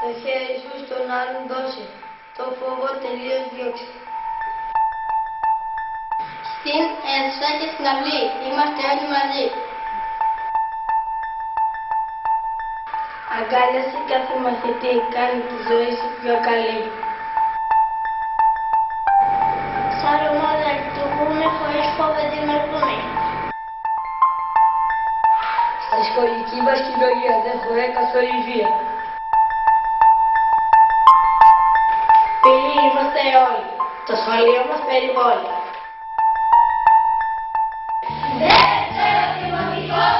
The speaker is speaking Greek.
Το χέρι σου στον άλλον δώσε, το φόβο τελείως διώξε. Στην αίθουσα και στην αυλή είμαστε όλοι μαζί. Αγκάλιασε κάθε μαθητή, κάνει τη ζωή σου πιο καλή. Σαν ομάδα λειτουργούμε χωρίς φόβο δημιουργούμε. Στη σχολική μας κοινωνία δεν χωράει καθόλου βία. Φίλοι είμαστε όλοι, το σχολείο μας περιβόλει. Δεύτερο δημοτικό